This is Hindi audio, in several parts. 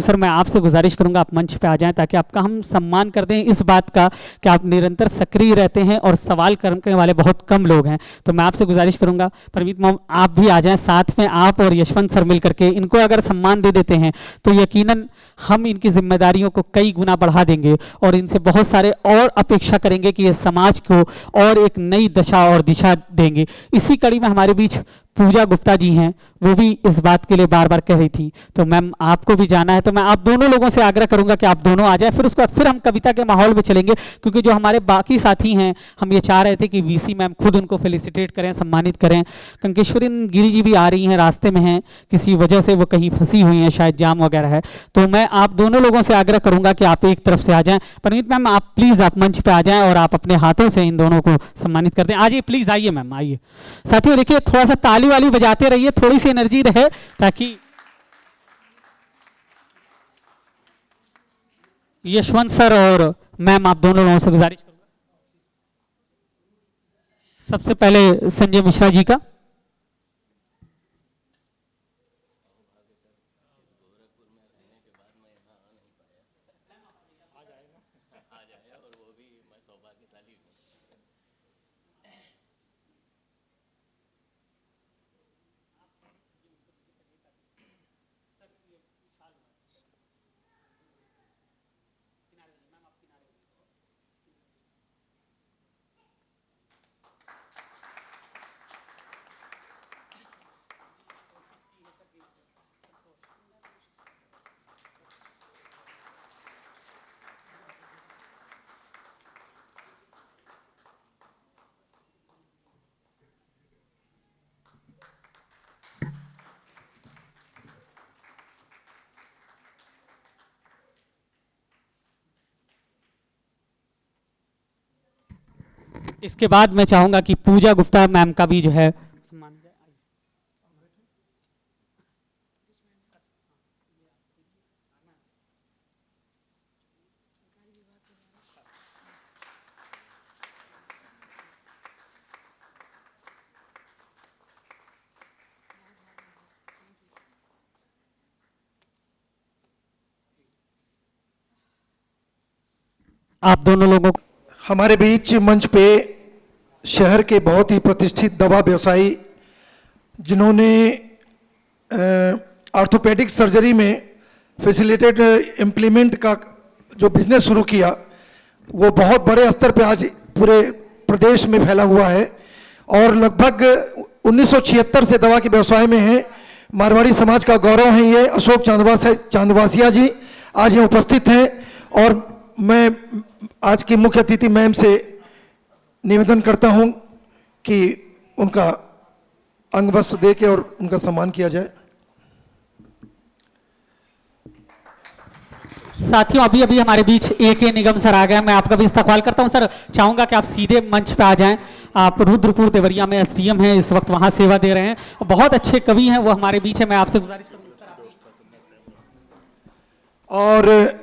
तो सर मैं आपसे गुजारिश करूंगा आप मंच पे आ जाएं ताकि आपका हम सम्मान कर दें इस बात का कि आप निरंतर सक्रिय रहते हैं और सवाल करने वाले बहुत कम लोग हैं। तो मैं आपसे गुजारिश करूंगा परमीत मैम आप भी आ जाएं, साथ में आप और यशवंत सर मिल करके इनको अगर सम्मान दे देते हैं तो यकीनन हम इनकी जिम्मेदारियों को कई गुना बढ़ा देंगे और इनसे बहुत सारे और अपेक्षा करेंगे कि ये समाज को और एक नई दशा और दिशा देंगे। इसी कड़ी में हमारे बीच पूजा गुप्ता जी हैं, वो भी इस बात के लिए बार बार कह रही थी। तो मैम आपको भी जाना है तो मैं आप दोनों लोगों से आग्रह करूंगा कि आप दोनों आ जाए, फिर उसके बाद फिर हम कविता के माहौल में चलेंगे, क्योंकि जो हमारे बाकी साथी हैं हम ये चाह रहे थे कि वीसी मैम खुद उनको फेलिसिटेट करें, सम्मानित करें। कंकेश्वरी गिरी जी भी आ रही हैं, रास्ते में हैं, किसी वजह से वो कहीं फंसी हुई हैं, शायद जाम वगैरह है। तो मैं आप दोनों लोगों से आग्रह करूंगा कि आप एक तरफ से आ जाएं। परमीत मैम आप प्लीज़ आप मंच पर आ जाएं और आप अपने हाथों से इन दोनों को सम्मानित कर दें। आइए प्लीज़, आइए मैम, आइए। साथियों देखिए थोड़ा सा ताली वाली बजाते रहिए, थोड़ी सी एनर्जी रहे ताकि यशवंत सर और मैम आप दोनों लोगों से गुजारिश करूंगा। सबसे पहले संजय मिश्रा जी का। इसके बाद मैं चाहूंगा कि पूजा गुप्ता मैम का भी जो है आप दोनों लोगों को हमारे बीच मंच पे शहर के बहुत ही प्रतिष्ठित दवा व्यवसायी जिन्होंने ऑर्थोपेडिक सर्जरी में फैसिलिटेड इम्प्लीमेंट का जो बिजनेस शुरू किया वो बहुत बड़े स्तर पे आज पूरे प्रदेश में फैला हुआ है और लगभग 1976 से दवा के व्यवसाय में है। मारवाड़ी समाज का गौरव है ये अशोक चांदवासिया जी आज यहाँ उपस्थित हैं और मैं आज की मुख्य अतिथि मैम से निवेदन करता हूं कि उनका अंग वस्त्र दे के और उनका सम्मान किया जाए। साथियों अभी अभी हमारे बीच AK निगम सर आ गए, मैं आपका भी इस्तकबाल करता हूं। सर चाहूंगा कि आप सीधे मंच पे आ जाएं। आप रुद्रपुर देवरिया में SDM हैं, इस वक्त वहां सेवा दे रहे हैं, बहुत अच्छे कवि हैं, वो हमारे बीच है। मैं आपसे गुजारिश करूंगा और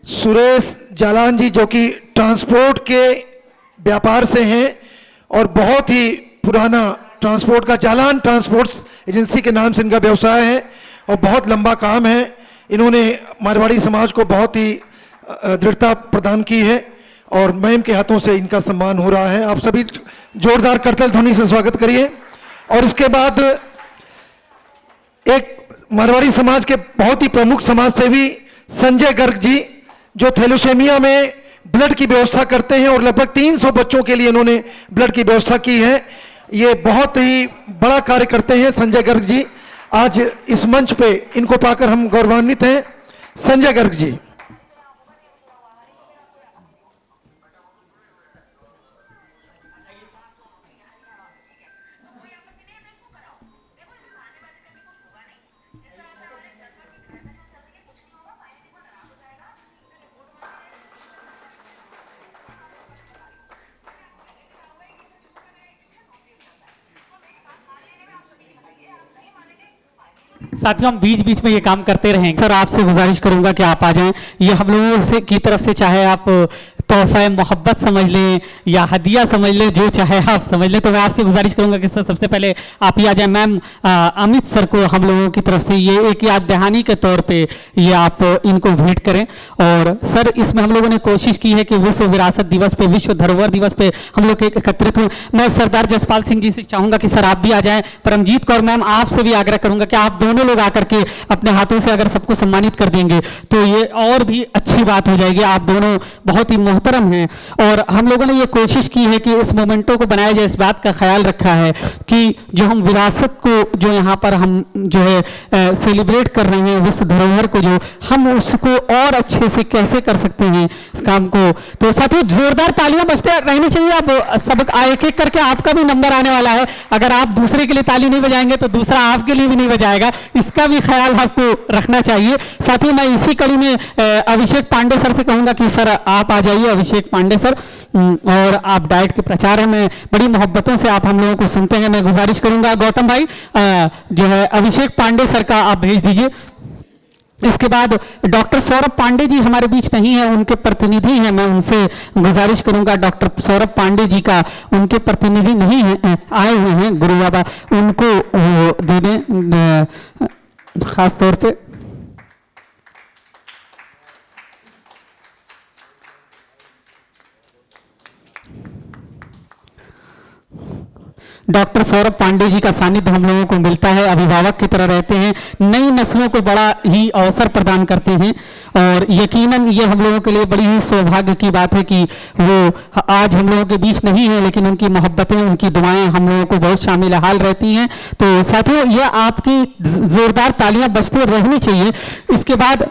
सुरेश जालान जी जो कि ट्रांसपोर्ट के व्यापार से हैं और बहुत ही पुराना ट्रांसपोर्ट का जालान ट्रांसपोर्ट एजेंसी के नाम से इनका व्यवसाय है और बहुत लंबा काम है। इन्होंने मारवाड़ी समाज को बहुत ही दृढ़ता प्रदान की है और मैम के हाथों से इनका सम्मान हो रहा है। आप सभी जोरदार करतल ध्वनि से स्वागत करिए। और इसके बाद एक मारवाड़ी समाज के बहुत ही प्रमुख समाज सेवी संजय गर्ग जी जो थैलेसेमिया में ब्लड की व्यवस्था करते हैं और लगभग 300 बच्चों के लिए इन्होंने ब्लड की व्यवस्था की है। ये बहुत ही बड़ा कार्य करते हैं संजय गर्ग जी। आज इस मंच पे इनको पाकर हम गौरवान्वित हैं। संजय गर्ग जी। साथियों हम बीच बीच में ये काम करते रहेंगे। सर आपसे गुजारिश करूंगा कि आप आ जाएं। ये हम लोगों से की तरफ से चाहे आप तोहफा है, मोहब्बत समझ लें या हदिया समझ लें, जो चाहे आप समझ लें। तो मैं आपसे गुजारिश करूंगा कि सर सबसे पहले आप ही आ जाए। मैम अमित सर को हम लोगों की तरफ से ये एक याद दहानी के तौर पे ये आप इनको भेंट करें। और सर इसमें हम लोगों ने कोशिश की है कि विश्व विरासत दिवस पे, विश्व धरोहर दिवस पे हम लोग एकत्रित हुए। मैं सरदार जसपाल सिंह जी से चाहूंगा कि सर आप भी आ जाएं। परमजीत कौर मैम आपसे भी आग्रह करूंगा कि आप दोनों लोग आकर के अपने हाथों से अगर सबको सम्मानित कर देंगे तो ये और भी अच्छी बात हो जाएगी। आप दोनों बहुत ही मोहतरम हैं और हम लोगों ने ये कोशिश की है कि इस मोमेंटों को बनाया जाए, इस बात का ख्याल रखा है कि जो हम विरासत को जो यहाँ पर हम जो है सेलिब्रेट कर रहे हैं, विश्व धरोहर को जो हम उसको और अच्छे से कैसे कर सकते हैं इस काम को। तो साथियों जोरदार तालियां बजते रहनी चाहिए। अब सब एक एक करके आपका भी नंबर आने वाला है। अगर आप दूसरे के लिए ताली नहीं बजाएंगे तो दूसरा आपके लिए भी नहीं बजाएगा, इसका भी ख्याल आपको रखना चाहिए। साथियों मैं इसी कड़ी में अभिषेक पांडे सर से कहूंगा कि सर आप आ जाइए। अभिषेक पांडे सर और आप डाइट के प्रचार में बड़ी मोहब्बतों से आप हम लोगों को सुनते हैं। मैं गुजारिश करूंगा गौतम भाई जो है अभिषेक पांडे सर का आप भेज दीजिए। इसके बाद डॉक्टर सौरभ पांडे जी हमारे बीच नहीं है, उनके प्रतिनिधि हैं। मैं उनसे गुजारिश करूंगा डॉक्टर सौरभ पांडे जी का, उनके प्रतिनिधि नहीं है, आए हुए हैं गुरु बाबा, उनको वो दे दें खास तौर पे। डॉक्टर सौरभ पांडे जी का सानिध्य हम लोगों को मिलता है, अभिभावक की तरह रहते हैं, नई नस्लों को बड़ा ही अवसर प्रदान करते हैं और यकीनन ये हम लोगों के लिए बड़ी ही सौभाग्य की बात है कि वो आज हम लोगों के बीच नहीं है, लेकिन उनकी मोहब्बतें, उनकी दुआएं हम लोगों को बहुत शामिल हाल रहती हैं। तो साथियों ये आपकी जोरदार तालियां बजते रहनी चाहिए। इसके बाद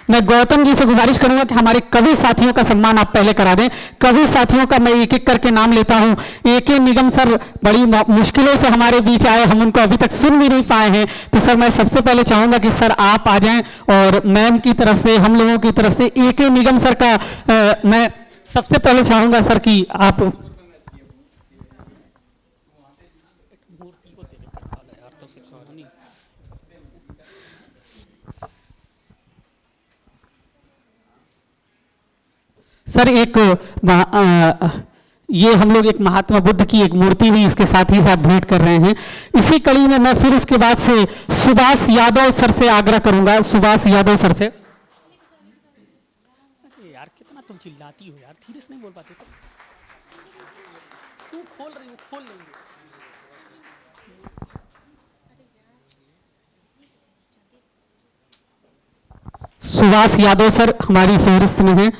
मैं गौतम जी से गुजारिश करूंगा कि हमारे कवि साथियों का सम्मान आप पहले करा दें। कवि साथियों का मैं एक एक करके नाम लेता हूं। ए.के. निगम सर बड़ी मुश्किलों से हमारे बीच आए, हम उनको अभी तक सुन भी नहीं पाए हैं। तो सर मैं सबसे पहले चाहूंगा कि सर आप आ जाएं और मैम की तरफ से, हम लोगों की तरफ से ए.के. निगम सर का मैं सबसे पहले चाहूंगा सर कि आप सर ये हम लोग एक महात्मा बुद्ध की एक मूर्ति भी इसके साथ ही साथ भेंट कर रहे हैं। इसी कड़ी में मैं फिर इसके बाद से सुभाष यादव सर से आग्रह करूंगा। सुभाष यादव सर से। यार कितना तुम चिल्लाती हो यार, धीरे से नहीं बोल पाते तो क्यों खोल रही हो? खोल लेंगे। सुभाष यादव सर हमारी फहरिस्त में हैं।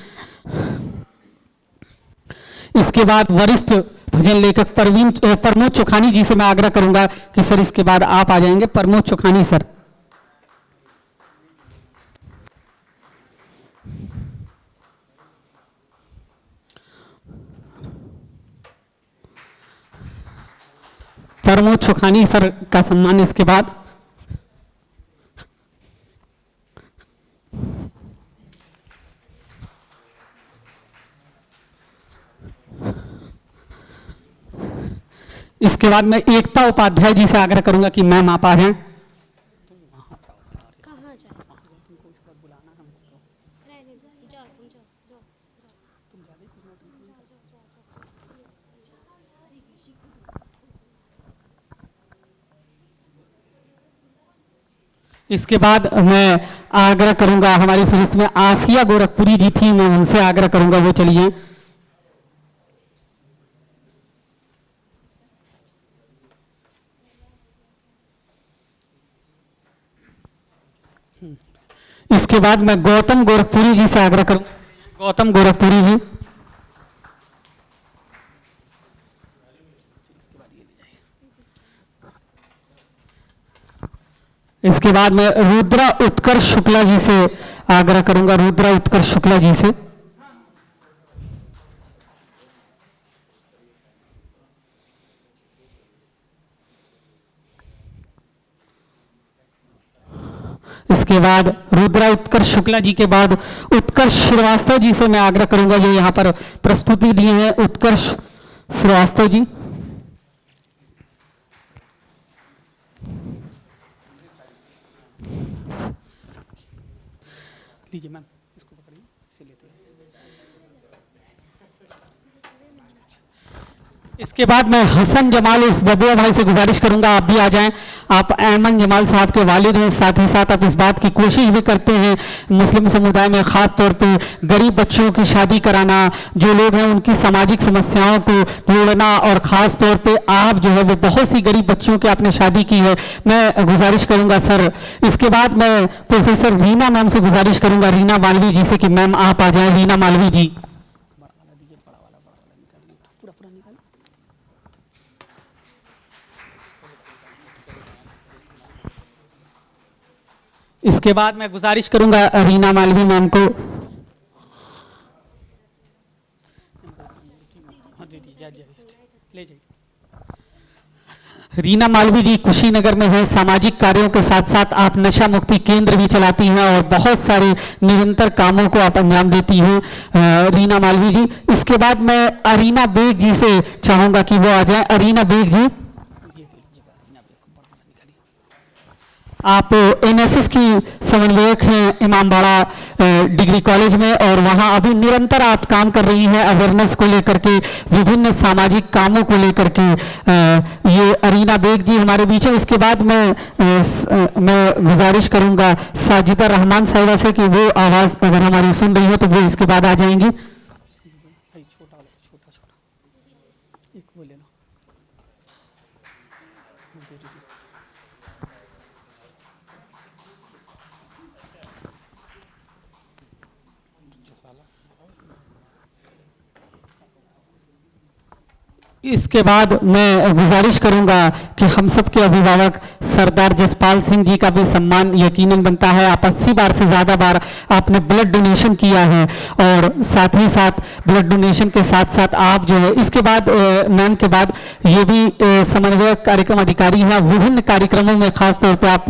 इसके बाद वरिष्ठ भजन लेखक प्रमोद चोखानी जी से मैं आग्रह करूंगा कि सर इसके बाद आप आ जाएंगे। प्रमोद चोखानी सर। प्रमोद चोखानी सर का सम्मान इसके बाद। इसके बाद मैं एकता उपाध्याय जी से आग्रह करूंगा कि मैम आप आ जाएं। इसके बाद मैं आग्रह करूंगा, हमारी फहरिस्त में आसिया गोरखपुरी जी थी, मैं उनसे आग्रह करूंगा वो चलिए। इसके बाद मैं गौतम गोरखपुरी जी से आग्रह करूं। गौतम गोरखपुरी जी। इसके बाद मैं रुद्रा उत्कर्ष शुक्ला जी से आग्रह करूंगा। रुद्रा उत्कर्ष शुक्ला जी से। इसके बाद रुद्रा उत्कर्ष शुक्ला जी के बाद उत्कर्ष श्रीवास्तव जी से मैं आग्रह करूंगा, जो यहाँ पर प्रस्तुति दी है। उत्कर्ष श्रीवास्तव जी। लीजिए मैम, इसको पकड़िए। इसके बाद मैं हसन जमाल उर्फ बबुआ भाई से गुजारिश करूंगा आप भी आ जाएं। आप ऐमन जमाल साहब के वालिद हैं, साथ ही साथ आप इस बात की कोशिश भी करते हैं मुस्लिम समुदाय में ख़ास तौर पे गरीब बच्चों की शादी कराना, जो लोग हैं उनकी सामाजिक समस्याओं को जोड़ना, और ख़ास तौर पे आप जो है वो बहुत सी गरीब बच्चियों की आपने शादी की है। मैं गुजारिश करूंगा सर, इसके बाद मैं प्रोफेसर रीना मैम से गुजारिश करूंगा, रीना मालवी जी से, कि मैम आप आ जाएँ। रीना मालवी जी। इसके बाद मैं गुजारिश करूंगा रीना मालवी मैम को। रीना मालवी जी कुशीनगर में हैं, सामाजिक कार्यों के साथ साथ आप नशा मुक्ति केंद्र भी चलाती हैं और बहुत सारे निरंतर कामों को आप अंजाम देती हैं रीना मालवी जी। इसके बाद मैं अरीना बेग जी से चाहूंगा कि वो आ जाएं। अरीना बेग जी, आप एनएसएस की समन्वयक हैं इमामबाड़ा डिग्री कॉलेज में, और वहाँ अभी निरंतर आप काम कर रही हैं अवेयरनेस को लेकर के, विभिन्न सामाजिक कामों को लेकर के। ये अरीना बेग जी हमारे बीच है। इसके बाद मैं गुजारिश करूंगा साजिदा रहमान साहिबा से कि वो आवाज़ अगर हमारी सुन रही हो तो वो इसके बाद आ जाएंगी। इसके बाद मैं गुजारिश करूंगा कि हम सब के अभिभावक सरदार जसपाल सिंह जी का भी सम्मान यकीनन बनता है। आप 80 बार से ज़्यादा बार आपने ब्लड डोनेशन किया है, और साथ ही साथ ब्लड डोनेशन के साथ साथ आप जो है, इसके बाद मैम के बाद ये भी समन्वयक कार्यक्रम अधिकारी हैं। विभिन्न कार्यक्रमों में खास तौर पर आप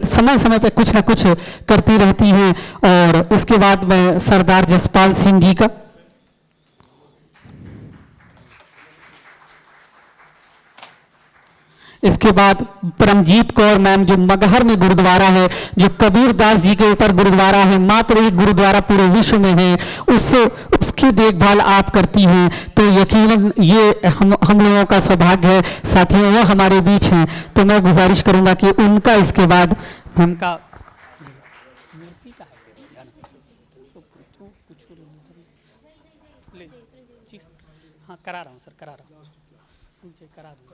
समय समय पर कुछ ना कुछ करती रहती हैं। और उसके बाद मैं सरदार जसपाल सिंह जी का, इसके बाद परमजीत कौर मैम जो मगहर में गुरुद्वारा है, जो कबीर दास जी के ऊपर गुरुद्वारा है, मात्र एक गुरुद्वारा पूरे विश्व में है, उसकी देखभाल आप करती हैं। तो यकीनन ये हम लोगों का सौभाग्य है। साथियों, वो हमारे बीच हैं, तो मैं गुजारिश करूंगा कि उनका इसके बाद उनका हाँ करा रहा हूँ सर, करा रहा हूँ, करा दूँगा।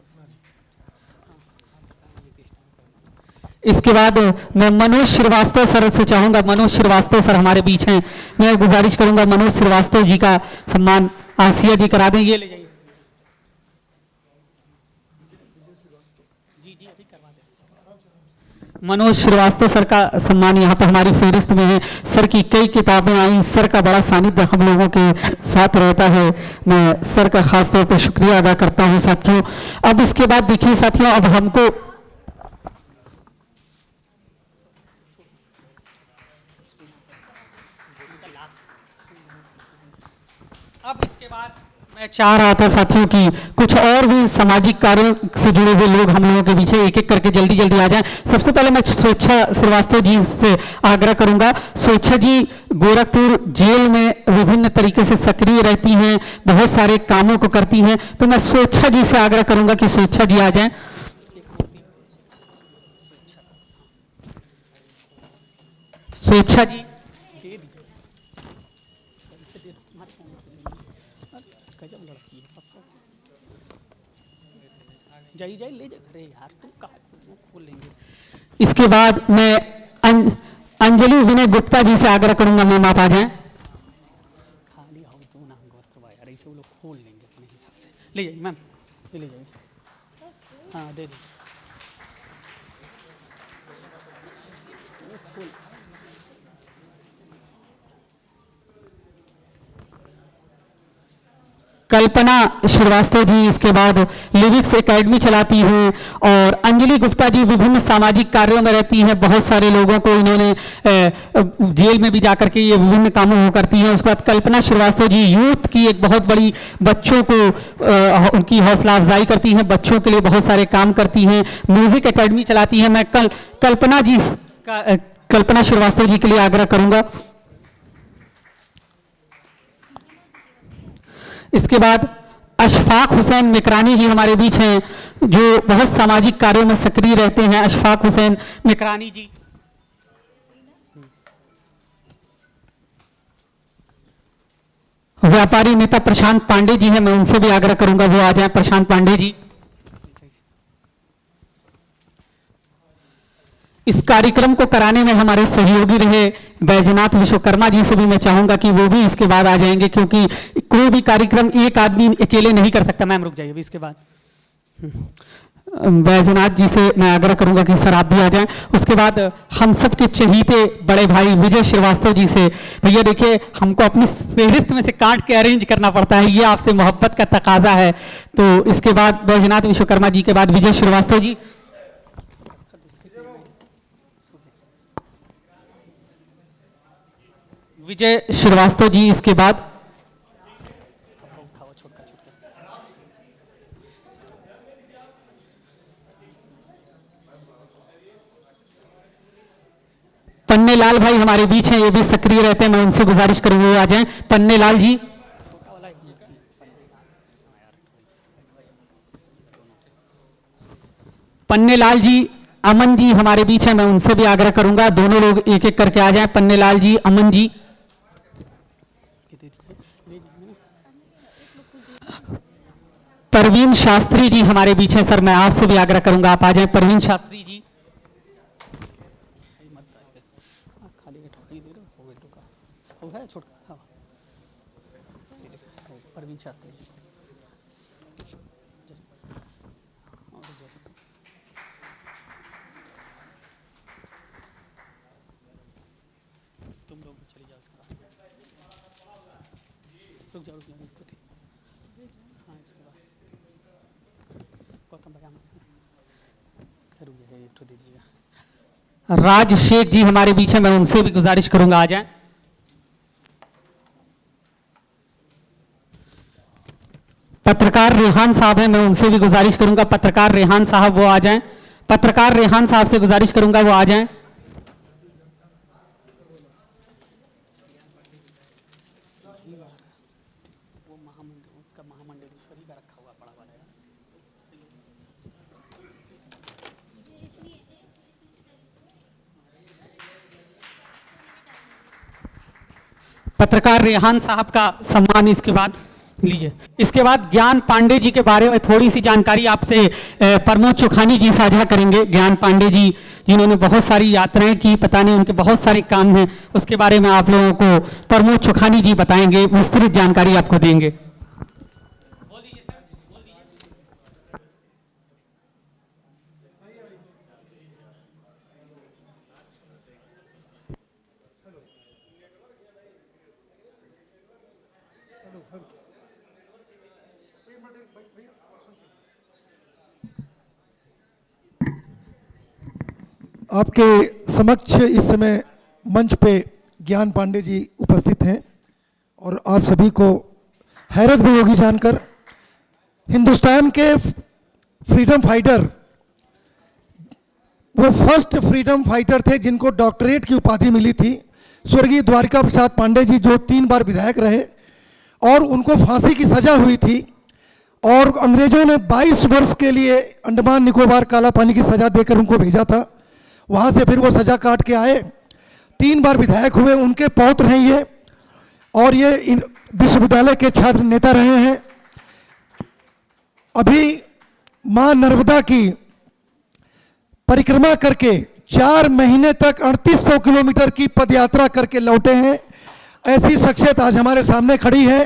इसके बाद मैं मनोज श्रीवास्तव सर से चाहूंगा, मनोज श्रीवास्तव सर हमारे बीच हैं, मैं गुजारिश करूंगा मनोज श्रीवास्तव जी का सम्मान आसिया जी करा दें। ये ले जाइए जी जी, अभी करवा दें। मनोज श्रीवास्तव सर का सम्मान यहाँ पर हमारी फहरिस्त में है। सर की कई किताबें आई, सर का बड़ा सानिध्य हम लोगों के साथ रहता है। मैं सर का खास तौर पर शुक्रिया अदा करता हूँ साथियों। अब इसके बाद देखिए साथियों, अब हमको इसके बाद मैं चाह रहा था साथियों कि कुछ और भी सामाजिक कार्यों से जुड़े हुए लोग हम लोगों के पीछे एक एक करके जल्दी जल्दी आ जाएं। सबसे पहले मैं स्वेच्छा श्रीवास्तव जी से आग्रह करूंगा। स्वेच्छा जी गोरखपुर जेल में विभिन्न तरीके से सक्रिय रहती हैं, बहुत सारे कामों को करती हैं, तो मैं स्वेच्छा जी से आग्रह करूंगा कि स्वेच्छा जी आ जाएं। स्वेच्छा जी जाइए जाइए ले जा, अरे यार तुम कहाँ खोल लेंगे। इसके बाद मैं अंजलि विनय गुप्ता जी से आग्रह करूंगा, मैम आप आ जाएं। खाली आओ तो ना वस्त्र भाई, अरे इसे वो लोग खोल लेंगे अपने हिसाब से। ले जाइए मैम, ले जाइए, हाँ दे दीजिए। कल्पना श्रीवास्तव जी इसके बाद लिरिक्स एकेडमी चलाती हैं, और अंजलि गुप्ता जी विभिन्न सामाजिक कार्यों में रहती हैं। बहुत सारे लोगों को इन्होंने जेल में भी जाकर के ये विभिन्न कामों को करती हैं। उसके बाद कल्पना श्रीवास्तव जी यूथ की एक बहुत बड़ी, बच्चों को उनकी हौसला अफजाई करती हैं, बच्चों के लिए बहुत सारे काम करती हैं, म्यूजिक एकेडमी चलाती हैं। मैं कल्पना श्रीवास्तव जी के लिए आग्रह करूंगा। इसके बाद अशफाक हुसैन मिकरानी जी हमारे बीच हैं, जो बहुत सामाजिक कार्यों में सक्रिय रहते हैं। अशफाक हुसैन मिकरानी जी। व्यापारी नेता प्रशांत पांडे जी हैं, मैं उनसे भी आग्रह करूंगा वो आ जाएं। प्रशांत पांडे जी। इस कार्यक्रम को कराने में हमारे सहयोगी रहे बैजनाथ विश्वकर्मा जी से भी मैं चाहूंगा कि वो भी इसके बाद आ जाएंगे, क्योंकि कोई भी कार्यक्रम एक आदमी अकेले नहीं कर सकता। मैम रुक जाइए अभी, इसके बाद बैजनाथ जी से मैं आग्रह करूंगा कि सर आप भी आ जाएं। उसके बाद हम सब के चहीते बड़े भाई विजय श्रीवास्तव जी से, भैया देखिए हमको अपनी फेहरिस्त में से काट के अरेंज करना पड़ता है, ये आपसे मोहब्बत का तकाजा है। तो इसके बाद बैजनाथ विश्वकर्मा जी के बाद विजय श्रीवास्तव जी। विजय श्रीवास्तव जी इसके बाद पन्नेलाल भाई हमारे बीच हैं, ये भी सक्रिय रहते हैं, मैं उनसे गुजारिश करूंगा वो आ जाएं। पन्नेलाल जी। पन्नेलाल जी, अमन जी हमारे बीच हैं, मैं उनसे भी आग्रह करूंगा दोनों लोग एक एक करके आ जाएं। पन्नेलाल जी, अमन जी। परवीन शास्त्री जी हमारे बीच हैं, सर मैं आपसे भी आग्रह करूंगा आप आ जाएं। परवीन शास्त्री जी। परवीन शास्त्री जी। तुम लोग चली जाओ इसके बाद, रुक जाओ इसको, ठीक। हाँ इसके बाद गौतम भाई रुक जाइए, एक तो दे दीजिएगा। राज शेख जी हमारे बीच है, मैं उनसे भी गुजारिश करूंगा आ जाएं। पत्रकार रेहान साहब हैं, मैं उनसे भी गुजारिश करूंगा पत्रकार रेहान साहब वो आ जाएं। पत्रकार रेहान साहब से गुजारिश करूंगा वो आ जाएं। पत्रकार रेहान साहब का सम्मान इसके बाद लीजिए। इसके बाद ज्ञान पांडे जी के बारे में थोड़ी सी जानकारी आपसे प्रमोद चोखानी जी साझा करेंगे। ज्ञान पांडे जी जिन्होंने बहुत सारी यात्राएं की, पता नहीं उनके बहुत सारे काम हैं, उसके बारे में आप लोगों को प्रमोद चोखानी जी बताएंगे, विस्तृत जानकारी आपको देंगे। आपके समक्ष इस समय मंच पे ज्ञान पांडे जी उपस्थित हैं और आप सभी को हैरत भी होगी जानकर, हिंदुस्तान के फ्रीडम फाइटर, वो फर्स्ट फ्रीडम फाइटर थे जिनको डॉक्टरेट की उपाधि मिली थी, स्वर्गीय द्वारिका प्रसाद पांडे जी, जो 3 बार विधायक रहे और उनको फांसी की सजा हुई थी और अंग्रेजों ने 22 वर्ष के लिए अंडमान निकोबार काला पानी की सजा देकर उनको भेजा था। वहाँ से फिर वो सजा काट के आए, 3 बार विधायक हुए, उनके पौत्र हैं ये, और ये विश्वविद्यालय के छात्र नेता रहे हैं। अभी मां नर्मदा की परिक्रमा करके 4 महीने तक 3800 किलोमीटर की पदयात्रा करके लौटे हैं। ऐसी शख्सियत आज हमारे सामने खड़ी है,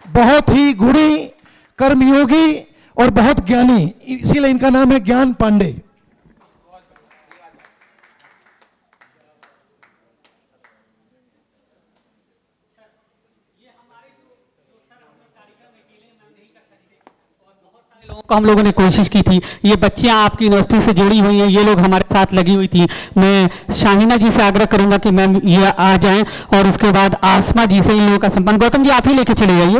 बहुत ही गुणी, कर्मयोगी और बहुत ज्ञानी, इसीलिए इनका नाम है ज्ञान पांडे। लोगों को हम लोगों ने कोशिश की थी, ये बच्चियां आपकी यूनिवर्सिटी से जुड़ी हुई हैं, ये लोग हमारे साथ लगी हुई थी। मैं शाहिना जी से आग्रह करूंगा कि मैम ये आ जाएं और उसके बाद आसमा जी से इन लोगों का सम्मान, गौतम जी आप ही लेके चले जाइए,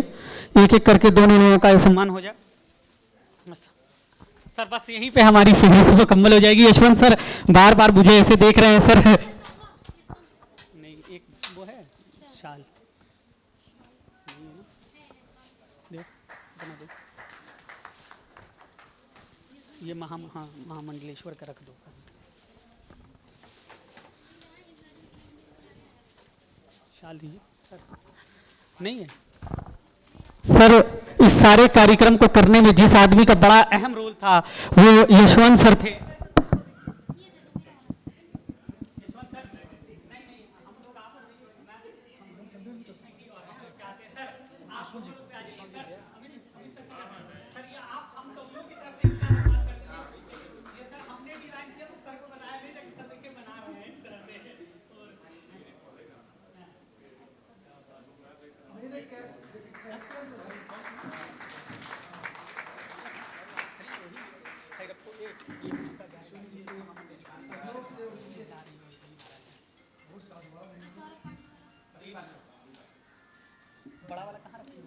एक एक करके दोनों लोगों का सम्मान हो जाए। सर बस यहीं पे हमारी फिक्र मुकम्मल हो जाएगी। यशवंत सर बार बार मुझे ऐसे देख रहे हैं सर। नहीं एक वो है शाल, दे बना दो। ये महामंडलेश्वर का रख दो। शाल दीजिए सर। नहीं है सर, इस सारे कार्यक्रम को करने में जिस आदमी का बड़ा अहम रोल था वो यशवंत सर थे। बड़ा वाला कहाँ रखी हो?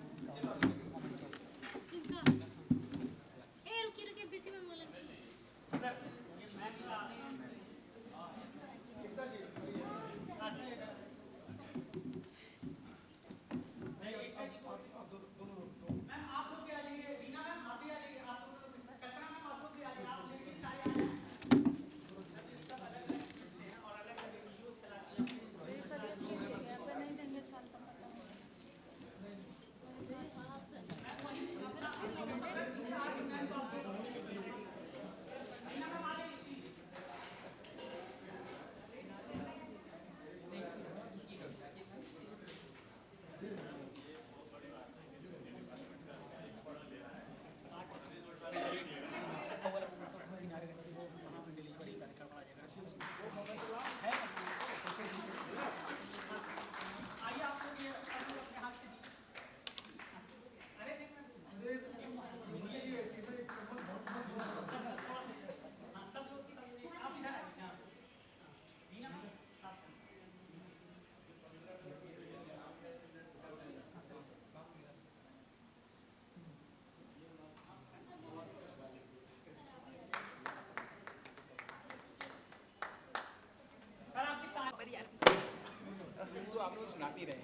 ए रुकिए रुकिए बीसी में बोला तो आप लोग सुनाती रहे।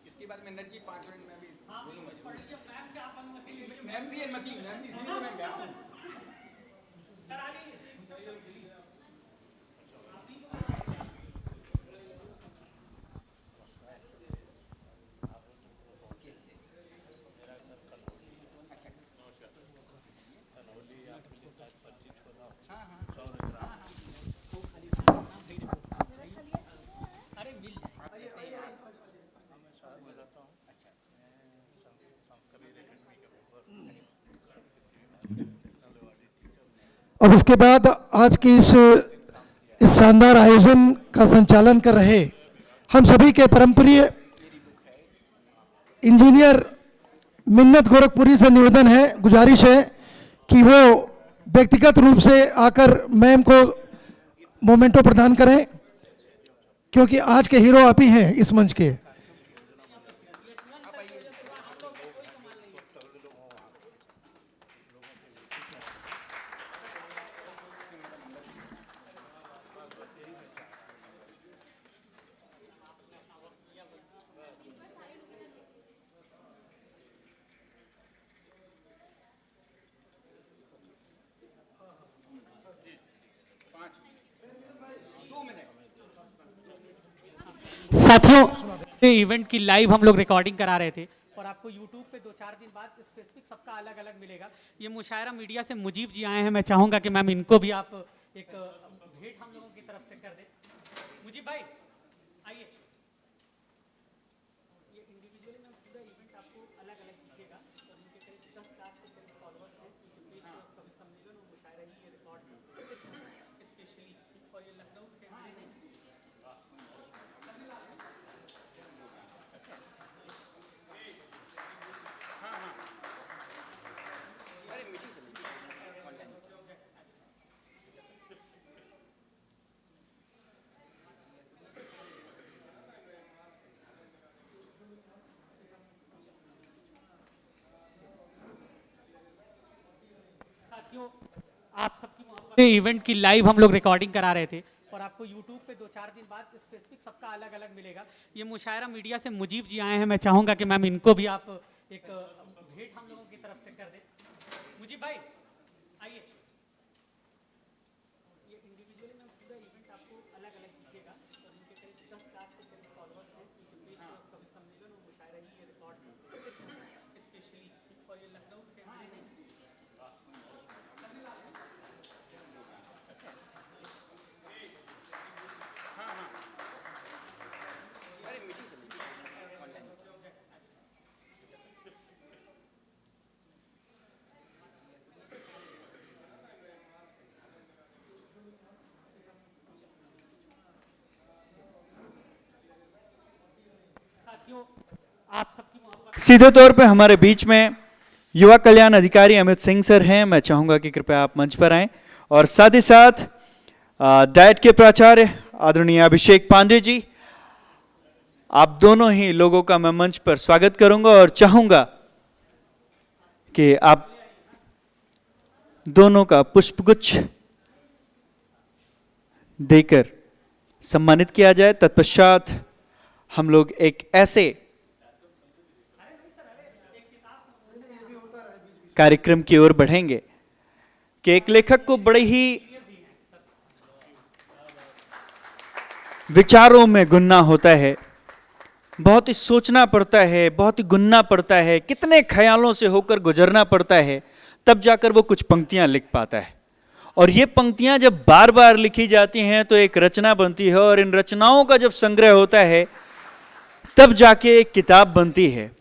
इसके बाद मेहनत की 5 मिनट में भी बोलूंगा। मैम से अनुमति, मैम जी इसलिए तो मैं गया हूँ। अब इसके बाद आज की इस शानदार आयोजन का संचालन कर रहे हम सभी के परमप्रिय इंजीनियर मिन्नत गोरखपुरी से निवेदन है, गुजारिश है कि वो व्यक्तिगत रूप से आकर मैम को मोमेंटो प्रदान करें, क्योंकि आज के हीरो आप ही हैं इस मंच के। 2 मिनट। साथियों, इवेंट की लाइव हम लोग रिकॉर्डिंग करा रहे थे और आपको YouTube पे 2-4 दिन बाद स्पेसिफिक सबका अलग अलग मिलेगा। ये मुशायरा मीडिया से मुजीब जी आए हैं, मैं चाहूंगा कि मैम इनको भी आप एक भेंट हम लोगों की तरफ से कर दें। मुजीब भाई आइए। ये इंडिविजुअली मैम पूरा इवेंट आपको अलग अलग दीजिएगा और उनके करीब 10 लाख के करीब फॉलोअर्स हैं। कवि सम्मेलन और मुशायरा ही ये रिकॉर्ड स्पेशली, और ये लखनऊ से आए हैं। अरे मीटिंग चल रही है ऑनलाइन। साथियों, आप सबकी मोहब्बत से इवेंट की लाइव हम लोग रिकॉर्डिंग करा रहे थे और आपको YouTube पे 2-4 दिन बाद स्पेसिफिक सबका अलग अलग मिलेगा। ये मुशायरा मीडिया से मुजीब जी आए हैं, मैं चाहूंगा कि मैम इनको भी आप एक भेंट हम लोगों की तरफ से कर दें। मुजीब भाई आइए। ये इंडिविजुअली मैम पूरा इवेंट आपको अलग अलग दीजिएगा और उनके करीब 10 लाख के करीब फॉलोअर्स हैं। कवि सम्मेलन और मुशायरा ही ये रिकॉर्ड स्पेशली, और ये लखनऊ से आए हैं। अरे मीटिंग चल रही है ऑनलाइन। साथियों, आप सबकी मोहब्बत सीधे तौर पे हमारे बीच में युवा कल्याण अधिकारी अमित सिंह सर हैं। मैं चाहूंगा कि कृपया आप मंच पर आएं और साथ ही साथ डाइट के प्राचार्य आदरणीय अभिषेक पांडे जी, आप दोनों ही लोगों का मैं मंच पर स्वागत करूंगा और चाहूंगा कि आप दोनों का पुष्पगुच्छ देकर सम्मानित किया जाए। तत्पश्चात हम लोग एक ऐसे कार्यक्रम की ओर बढ़ेंगे कि एक लेखक को बड़े ही विचारों में गुन्ना होता है, बहुत ही सोचना पड़ता है, बहुत ही गुनना पड़ता है, कितने ख्यालों से होकर गुजरना पड़ता है, तब जाकर वो कुछ पंक्तियां लिख पाता है। और ये पंक्तियां जब बार बार लिखी जाती हैं तो एक रचना बनती है और इन रचनाओं का जब संग्रह होता है तब जाके एक किताब बनती है।